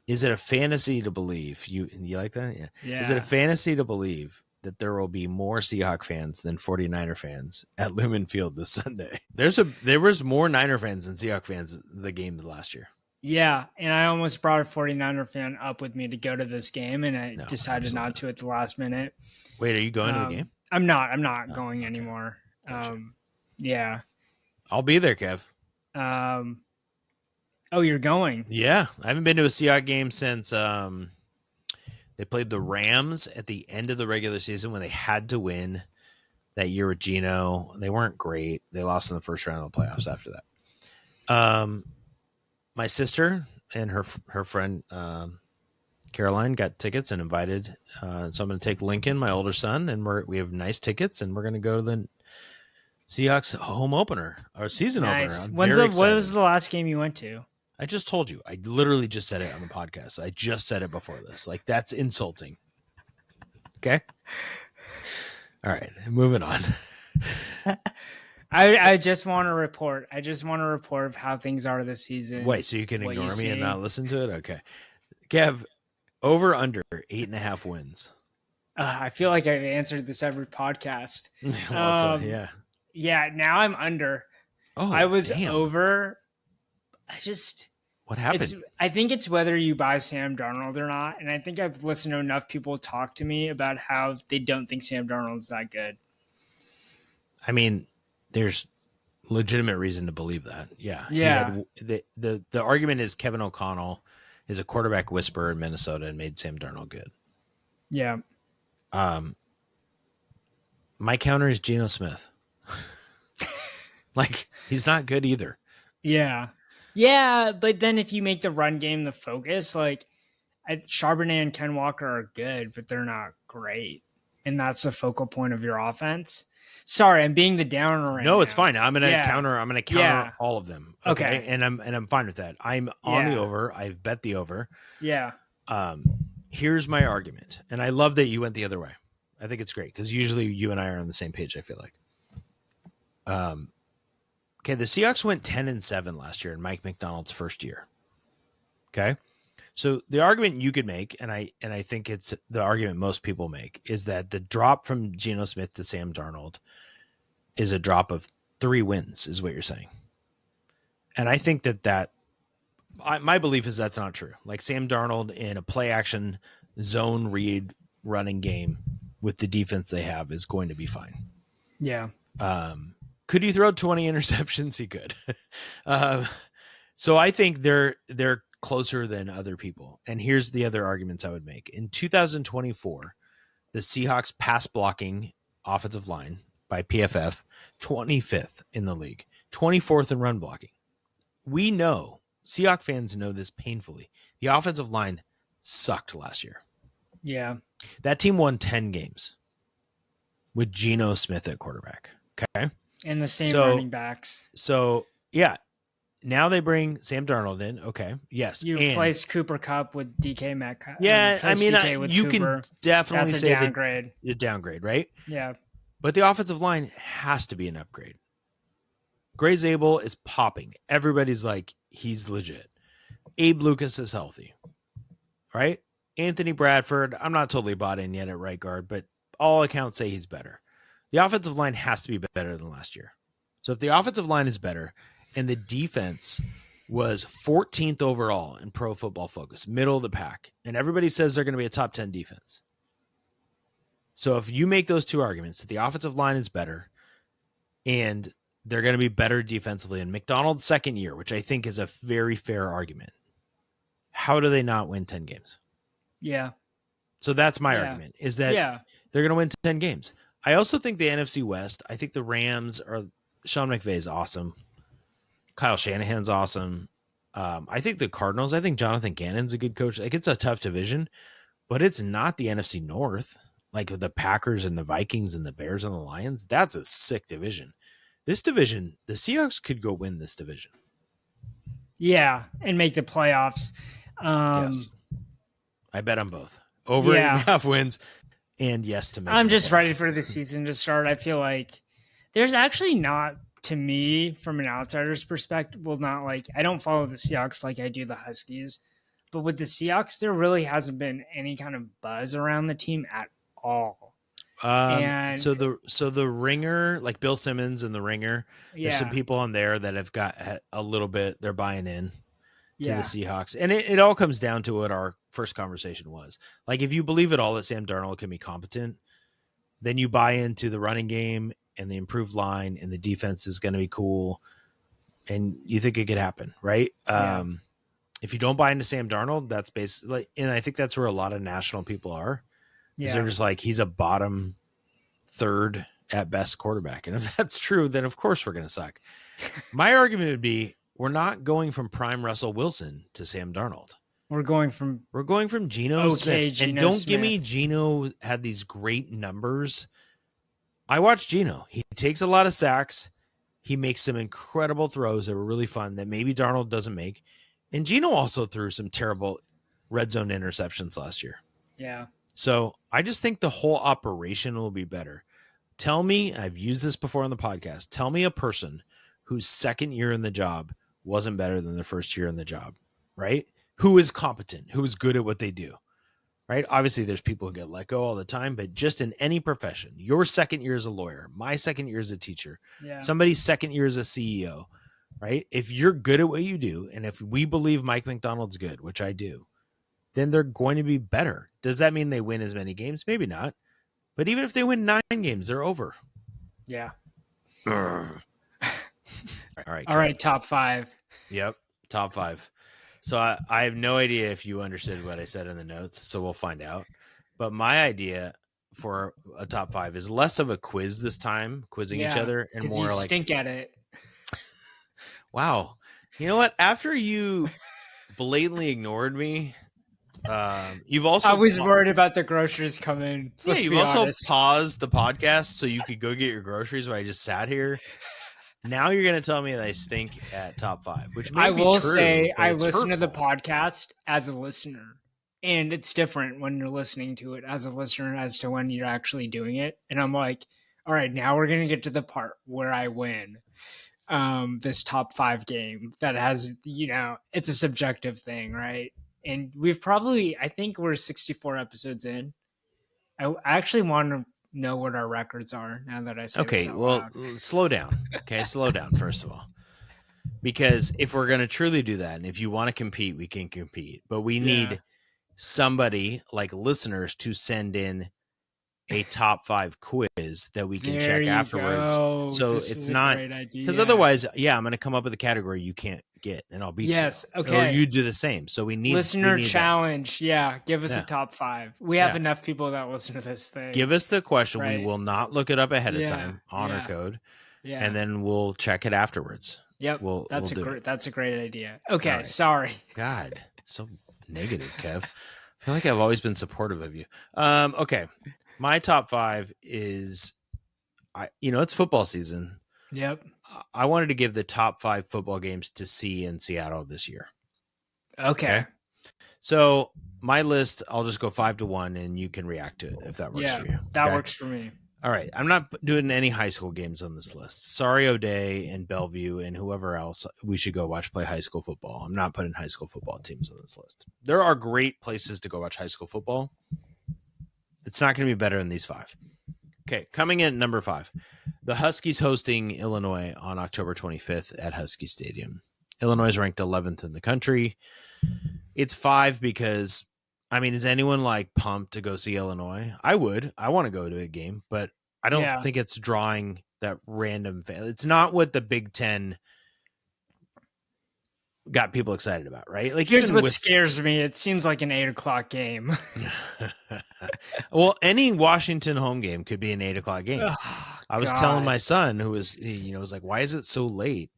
is it a fantasy to believe you like that? Yeah. Yeah. Is it a fantasy to believe that there will be more Seahawk fans than 49er fans at Lumen Field this Sunday? There was more Niner fans than Seahawk fans the game last year. Yeah, and I almost brought a 49er fan up with me to go to this game, and I decided not to at the last minute. Wait, are you going to the game? I'm not going anymore. Gotcha. Yeah. I'll be there, Kev. Oh, you're going? Yeah, I haven't been to a Seahawks game since they played the Rams at the end of the regular season when they had to win that year with Geno. They weren't great. They lost in the first round of the playoffs after that. My sister and her friend Caroline got tickets and invited. So I'm going to take Lincoln, my older son, and we have nice tickets, and we're going to go to the Seahawks home opener or season opener. What was the last game you went to? I just told you. I literally just said it on the podcast. I just said it before this. Like, that's insulting. Okay. All right. Moving on. I just want to report. I just want to report of how things are this season. Wait, so you can ignore me and not listen to it? Okay. Kev, over under 8.5 wins. I feel like I've answered this every podcast. Well, yeah. Yeah, now I'm under. Oh, I was damn. over. What happened? I think it's whether you buy Sam Darnold or not. And I think I've listened to enough people talk to me about how they don't think Sam Darnold's that good. I mean, there's legitimate reason to believe that. Yeah. Yeah. The argument is Kevin O'Connell is a quarterback whisperer in Minnesota and made Sam Darnold good. Yeah. My counter is Geno Smith. Like, he's not good either. Yeah. Yeah, but then if you make the run game the focus, like Charbonnet and Ken Walker are good, but they're not great. And that's the focal point of your offense. Sorry, I'm being the downer right now. No, it's fine. I'm gonna counter all of them. Okay. And I'm fine with that. I'm on the over. I've bet the over. Yeah. Here's my argument. And I love that you went the other way. I think it's great because usually you and I are on the same page, I feel like. Okay, the Seahawks went 10-7 last year in Mike McDonald's first year. Okay. So the argument you could make, and I think it's the argument most people make, is that the drop from Geno Smith to Sam Darnold is a drop of 3 wins, is what you're saying. And I think my belief is that's not true. Like Sam Darnold in a play action zone read running game with the defense they have is going to be fine. Yeah. Could he throw 20 interceptions? He could. So I think they're closer than other people. And here's the other arguments I would make. In 2024, the Seahawks pass blocking offensive line by PFF, 25th in the league, 24th in run blocking. We know, Seahawks fans know this painfully. The offensive line sucked last year. Yeah. That team won 10 games with Geno Smith at quarterback. Okay. And the same running backs. So, yeah. Now they bring Sam Darnold in. Okay. Yes. You replace Cooper Kupp with DK Metcalf. Yeah. I mean, you Cooper. Can definitely That's say a downgrade. A downgrade, right? Yeah. But the offensive line has to be an upgrade. Gray Zabel is popping. Everybody's like, he's legit. Abe Lucas is healthy, right? Anthony Bradford, I'm not totally bought in yet at right guard, but all accounts say he's better. The offensive line has to be better than last year. So if the offensive line is better and the defense was 14th overall in Pro Football Focus, middle of the pack, and everybody says they're going to be a top 10 defense. So if you make those two arguments, that the offensive line is better and they're going to be better defensively in McDonald's second year, which I think is a very fair argument, how do they not win 10 games? Yeah. So that's my Yeah. argument, is that Yeah. they're going to win 10 games. I also think the NFC West, I think the Rams are, Sean McVay is awesome. Kyle Shanahan's awesome. I think the Cardinals, I think Jonathan Gannon's a good coach. Like, it's a tough division, but it's not the NFC North. Like the Packers and the Vikings and the Bears and the Lions, that's a sick division. This division, the Seahawks could go win this division. Yeah. And make the playoffs. Yes. I bet on both. Over Yeah. 8.5 wins and yes to making I'm the just ready playoffs. for the season to start. I feel like there's actually not, to me, from an outsider's perspective, well, not like I don't follow the Seahawks like I do the Huskies, but with the Seahawks, there really hasn't been any kind of buzz around the team at all. And So the Ringer, like Bill Simmons and the Ringer, there's some yeah, people on there that have got a little bit, they're buying in to the yeah, Seahawks. And it all comes down to what our first conversation was. Like, if you believe at all that Sam Darnold can be competent, then you buy into the running game and the improved line and the defense is going to be cool. And you think it could happen, right? yeah, If you don't buy into Sam Darnold, that's basically, and I think that's where a lot of national people are, is they're yeah, just like, he's a bottom third at best quarterback. And if that's true, then of course we're going to suck. My argument would be, we're not going from prime Russell Wilson to Sam Darnold. we're going from Geno Smith. And Geno don't give Smith. me Geno had these great numbers. I watched Geno. He takes a lot of sacks. He makes some incredible throws that were really fun that maybe Darnold doesn't make. And Geno also threw some terrible red zone interceptions last year. Yeah, So I just think the whole operation will be better. Tell me, I've used this before on the podcast, tell me a person whose second year in the job wasn't better than their first year in the job, right? Who is competent, who is good at what they do, right? Obviously, there's people who get let go all the time, but just in any profession, your second year as a lawyer, my second year as a teacher, yeah, somebody's second year as a CEO, right? If you're good at what you do, and if we believe Mike McDonald's good, which I do, then they're going to be better. Does that mean they win as many games? Maybe not. But even if they win 9 games, they're over. yeah. All right. All right, top 5. Yep. Top 5. So I have no idea if you understood what I said in the notes, so we'll find out. But my idea for a top 5 is less of a quiz this time, quizzing each Yeah, other, and because you more like, stink at it. wow, you know what? After you blatantly ignored me, you've also I was worried about the groceries coming. yeah, Let's you've be also honest. paused the podcast so you could go get your groceries while I just sat here. Now you're going to tell me that I stink at top 5, which may I be will true, say but I it's listen to the hurtful. podcast as a listener. And it's different when you're listening to it as a listener as to when you're actually doing it. And I'm like, all right, now we're gonna get to the part where I win this top 5 game that has, it's a subjective thing, right? And I think we're 64 episodes in. I actually want to know what our records are now that I say this Okay, out well, loud. slow down. Okay, slow down, first of all. Because if we're going to truly do that, and if you want to compete, we can compete. But we Yeah. need somebody like listeners to send in a top 5 quiz that we can There check you afterwards. go. So This it's is a not, great because idea. otherwise, yeah, I'm going to come up with a category you can't get and I'll beat Yes. you. Or Okay. you do the same. So we need Listener that. challenge. Yeah. Give us a Yeah. top 5. We have Yeah. enough people that listen to this thing. Give us the question. We right? will not look it up ahead of Yeah. time. Honor Yeah. code. Yeah. And then we'll check it afterwards. Yep. We'll do it. That's a great idea. Okay. All right. Sorry. God, so negative, Kev. I feel like I've always been supportive of you. Okay. My top 5 is, it's football season. Yep. I wanted to give the top 5 football games to see in Seattle this year. Okay. So my list, I'll just go 5 to 1 and you can react to it if that works for you. That works for me. All right. I'm not doing any high school games on this list. Sorry, O'Day and Bellevue and whoever else we should go watch play high school football. I'm not putting high school football teams on this list. There are great places to go watch high school football. It's not going to be better than these 5. Okay. Coming in at number 5, the Huskies hosting Illinois on October 25th at Husky Stadium. Illinois is ranked 11th in the country. It's 5 because, is anyone like pumped to go see Illinois? I would. I want to go to a game, but I don't think it's drawing that random fan. It's not what the Big Ten got people excited about, right? Like Here's even what with scares me. It seems like an 8 o'clock game. well, any Washington home game could be an 8 o'clock game. Oh, I was telling God. my son, who was, was like, why is it so late?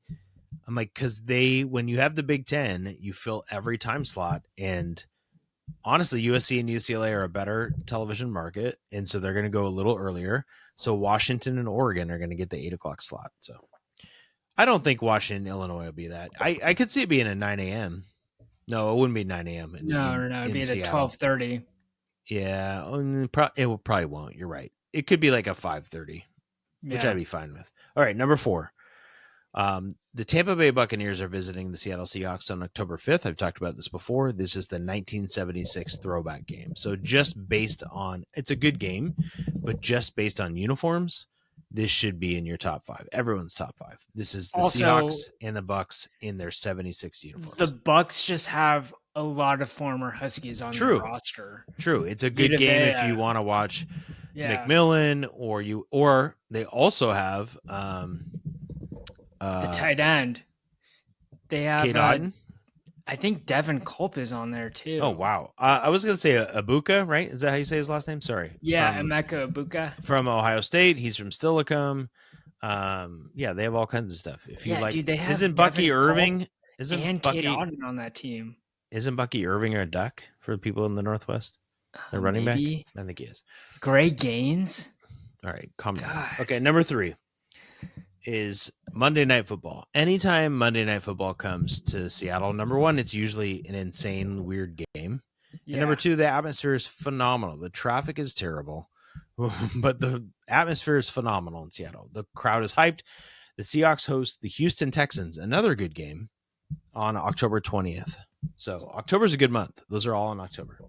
I'm like, because when you have the Big Ten, you fill every time slot. And honestly, USC and UCLA are a better television market. And so they're going to go a little earlier. So Washington and Oregon are going to get the 8 o'clock slot. So I don't think Washington, Illinois will be that. I could see it being a 9 a.m. No, it wouldn't be 9 a.m. No. It'd In be at Seattle. 12:30. Yeah, it probably won't. You're right. It could be like a 5:30, which I'd Yeah. be fine with. All right, number 4. The Tampa Bay Buccaneers are visiting the Seattle Seahawks on October 5th. I've talked about this before. This is the 1976 throwback game. So just based on it's a good game, but just based on uniforms, this should be in your top 5. Everyone's top 5. This is the Also, Seahawks and the Bucks in their 76 the uniforms. Bucks just have a lot of former Huskies on their True. roster. True. It's a good Vita game if Vea. you want to watch Yeah. McMillan or they also have The tight end. They have Kate Otten. I think Devin Culp is on there too. Oh wow! I was gonna say Abuka, right? Is that how you say his last name? Sorry, Yeah, Emeka Ibuka. from Ohio State. He's from Steilacoom. Yeah, they have all kinds of stuff. If you Yeah, like, dude, they have isn't Devin Bucky Culp Irving? and Kate Otten on that team. Isn't Bucky Irving a duck for people in the Northwest? The running back. Maybe I think he is. Gray Gaines. All right, calm down. God. Okay, number 3 is Monday Night Football. Anytime Monday Night Football comes to Seattle, number 1, it's usually an insane, weird game. Yeah. And number 2, the atmosphere is phenomenal. The traffic is terrible, but the atmosphere is phenomenal in Seattle. The crowd is hyped. The Seahawks host the Houston Texans, another good game, on October 20th. So October's a good month. Those are all in October.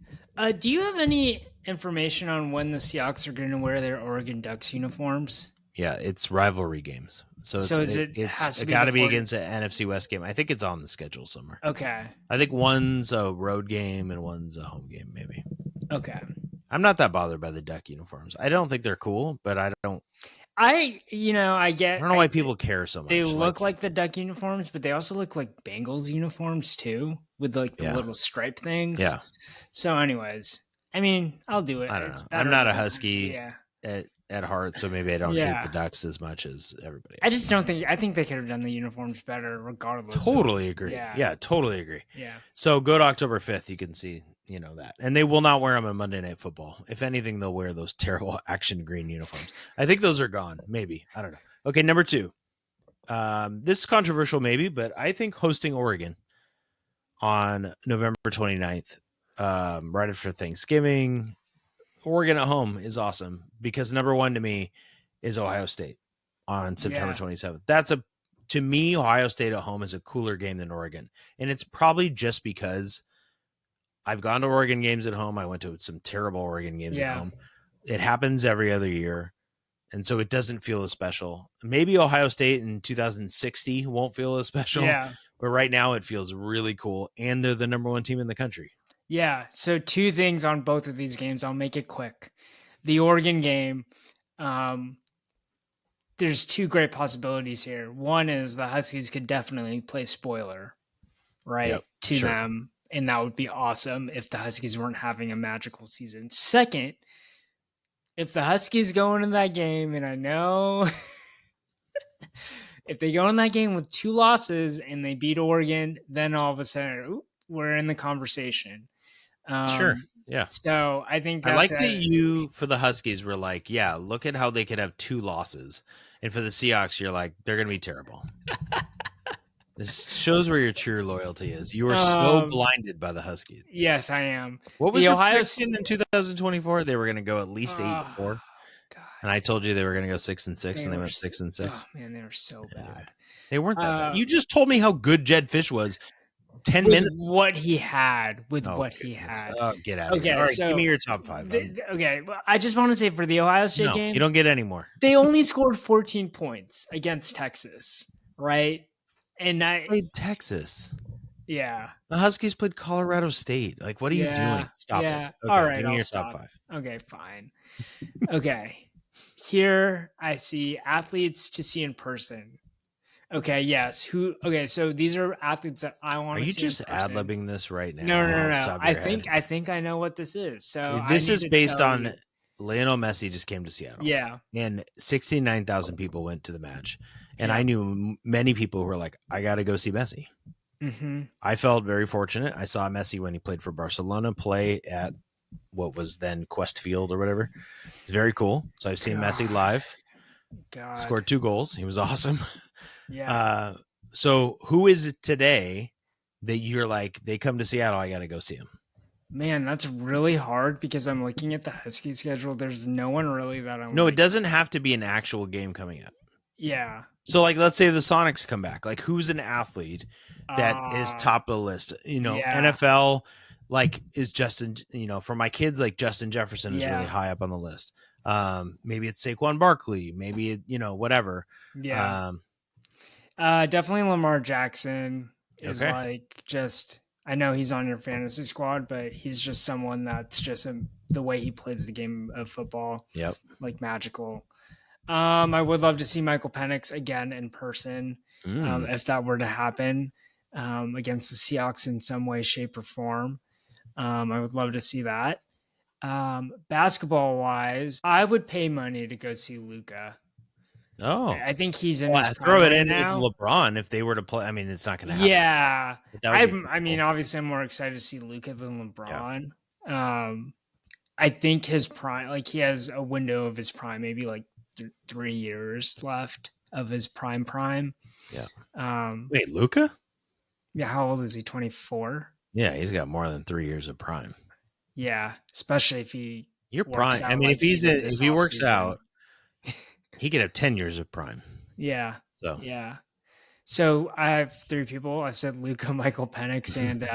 Do you have any information on when the Seahawks are going to wear their Oregon Ducks uniforms? Yeah, it's rivalry games. So it's got to be against an NFC West game. I think it's on the schedule somewhere. Okay. I think one's a road game and one's a home game, maybe. Okay. I'm not that bothered by the Duck uniforms. I don't think they're cool, but I don't I I don't know why people care so much. They look like the Duck uniforms, but they also look like Bengals uniforms too, with like the little stripe things. Yeah. So, anyways, I mean, I'll do it. I don't know. I'm not a Husky Yeah. at heart, so maybe I don't hate Yeah. the Ducks as much as everybody else. I just don't think. I think they could have done the uniforms better, regardless. Totally agree. Yeah. Yeah, totally agree. Yeah. So go to October 5th. You can see, that. And they will not wear them on Monday Night Football. If anything, they'll wear those terrible action green uniforms. I think those are gone. Maybe. I don't know. Okay, number 2. This is controversial maybe, but I think hosting Oregon on November 29th, right after Thanksgiving, Oregon at home is awesome because number 1 to me is Ohio State on September 27th. To me, Ohio State at home is a cooler game than Oregon. And it's probably just because I've gone to Oregon games at home. I went to some terrible Oregon games at home. It happens every other year. And so it doesn't feel as special. Maybe Ohio State in 2060 won't feel as special. Yeah. But right now it feels really cool. And they're the number 1 team in the country. Yeah. So 2 things on both of these games. I'll make it quick. The Oregon game, there's 2 great possibilities here. One is the Huskies could definitely play spoiler, right, to them. And that would be awesome if the Huskies weren't having a magical season. Second, if the Huskies go into that game, and I know if they go in that game with 2 losses and they beat Oregon, then all of a sudden, we're in the conversation. Sure. Yeah. So I think I like that you, for the Huskies, were like, yeah, look at how they could have 2 losses. And for the Seahawks, you're like, they're going to be terrible. This shows where your true loyalty is. You are so blinded by the Huskies. Yes, I am. What was your prediction in 2024? They were going to go at least 8-4. God. And I told you they were going to go 6-6, and they went 6-6. Oh man, they were so bad. They weren't that bad. You just told me how good Jed Fish was 10 with minutes. What he had. Oh, get out of here. All right, so give me your top 5. Okay, well, I just want to say for the Ohio State game, you don't get any more. They only scored 14 points against Texas, right? And I played Texas. Yeah. The Huskies played Colorado State. Like, what are you doing? Stop it. Okay, all right, give me I'll your stop. top 5. Okay, fine. Okay. Here I see athletes to see in person. Okay, yes. Who? Okay, so these are athletes that I Are want to you see in just person. ad-libbing this right No, no, now no, off the no. top of I your think head? I think I know what this is. So I This need is to based tell on you. Lionel Messi just came to Seattle, Yeah, and 69,000 people went to the match. And I yeah. knew many people who were like, I got to go see Messi. Mm-hmm. I felt very fortunate. I saw Messi when he played for Barcelona play at what was then Quest Field or whatever. It's very cool. So I've seen Messi God, live. God. Scored 2 goals. He was awesome. Yeah, Uh, so who is it today that you're like, they come to Seattle, I got to go see him? man, that's really hard because I'm looking at the Husky schedule. There's no one really that I'm No, it like, doesn't have to be an actual game coming up. yeah, So, like, let's say the Sonics come back. Like, who's an athlete that is uh, top of the list? yeah, NFL, like, is Justin, for my kids, like, Justin Jefferson is really yeah, high up on the list. Maybe it's Saquon Barkley. Maybe, whatever. yeah. Um, Definitely Lamar Jackson is okay. like just. I know he's on your fantasy squad, but he's just someone that's just the way he plays the game of football, Yep. like magical. I would love to see Michael Penix again in person, Mm. if that were to happen, against the Seahawks in some way, shape, or form. I would love to see that. Basketball wise, I would pay money to go see Luca. Oh. I think he's in Well, his I throw prime it right in with now. LeBron if they were to play. I mean, it's not going to happen, Yeah, but that would be pretty I mean, cool. obviously, I'm more excited to see Luca than Yeah. LeBron. Um, I think his prime, like he has a window of his prime, maybe like 3 years left of his prime. Yeah. Um, Wait, Luca? yeah, how old is he? 24. Yeah, he's got more than 3 years of prime. Yeah, especially if he Your works prime. I out mean, like he did if this he off works season. out, he could have 10 years of prime. Yeah, So yeah. So I have three people. I've said Luca, Michael Penix, and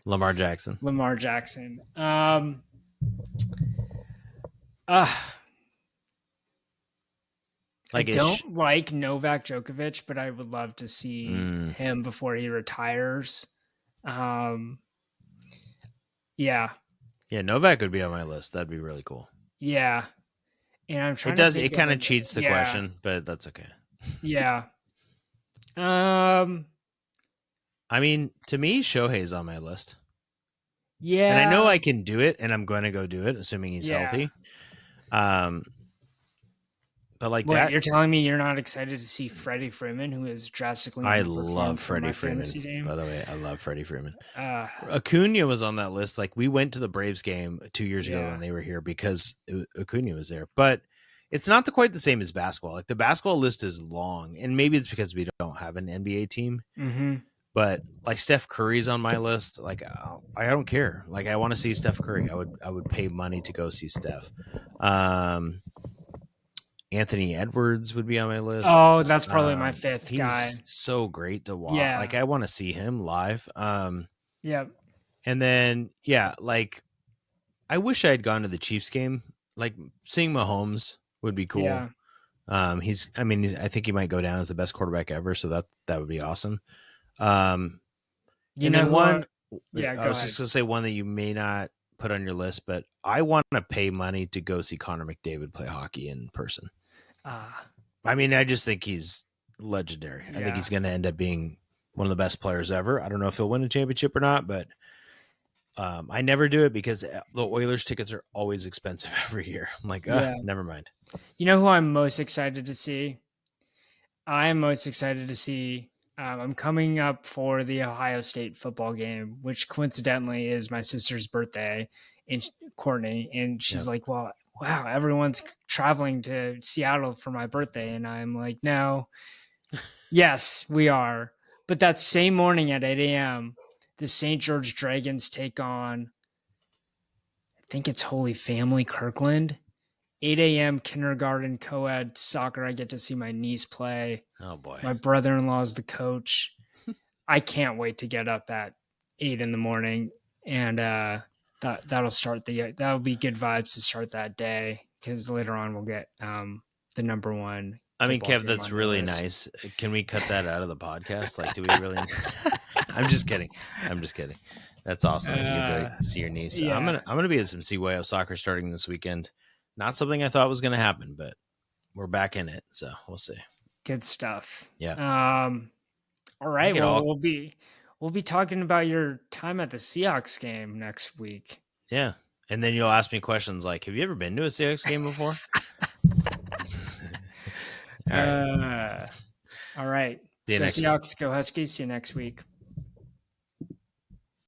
Lamar Jackson. Lamar Jackson. Uh, I Like don't like Novak Djokovic, but I would love to see mm, him before he retires. Um, yeah, yeah, Novak would be on my list. That'd be really cool. yeah. And I'm It trying to does. It think of kind of an cheats the yeah, question, but that's okay. yeah. Um, I mean, to me, Shohei's on my list, and I know yeah, I can do it, and I'm going to go do it, assuming he's yeah. healthy. Um, but like Wait, that, you're telling me you're not excited to see Freddie Freeman, who has drastically I love underperformed for Freddie my Freeman. fantasy team? By the way, I love Freddie Freeman. Uh, Acuna was on that list. Like we went to the Braves game 2 years ago when yeah. they were here because Acuna was there. But it's not quite the same as basketball. Like the basketball list is long, and maybe it's because we don't have an NBA team. Mm-hmm. But like Steph Curry's on my list. Like I don't care. Like I want to see Steph Curry. I would pay money to go see Steph. Um, Anthony Edwards would be on my list. Oh, that's probably my fifth He's guy. so great to watch. Yeah. Like I want to see him live. Yep. And then yeah, like I wish I had gone to the Chiefs game. Like seeing Mahomes would be cool. Yeah. I think he might go down as the best quarterback ever. So that would be awesome. Um, You and know then who one, yeah, I go was just ahead. gonna say one that you may not put on your list, but I want to pay money to go see Connor McDavid play hockey in person. Uh, I mean, I just think he's legendary. I think yeah. he's going to end up being one of the best players ever. I don't know if he'll win a championship or not, but I never do it because the Oilers tickets are always expensive every year. I'm like, Yeah. never mind. You know who I'm most excited to see? I am most excited to see. I'm coming up for the Ohio State football game, which coincidentally is my sister's birthday, in Courtney, and she's Yep. like, "Well, wow, everyone's traveling to Seattle for my birthday," and I'm like, "No, yes, we are." But that same morning at 8 a.m., the St. George Dragons take on, I think it's Holy Family Kirkland. 8 a.m. kindergarten co-ed soccer. I get to see my niece play. Oh boy. My brother-in-law is the coach. I can't wait to get up at 8 in the morning, and that'll start that'll be good vibes to start that day because later on we'll get the number one I mean, football Kev, team that's on your really list. nice. Can we cut that out of the podcast? Like, do we really? I'm just kidding. I'm just kidding. That's awesome that you get to see your niece. Yeah, I'm gonna be at some CYO soccer starting this weekend. Not something I thought was gonna happen, but we're back in it, so we'll see. Good stuff. Yeah. All I think right. it Well, all. we'll be talking about your time at the Seahawks game next week. Yeah. And then you'll ask me questions like, "Have you ever been to a Seahawks game before?" All right. Uh, all right. See you Go next week. Seahawks. Go Huskies. See you next week.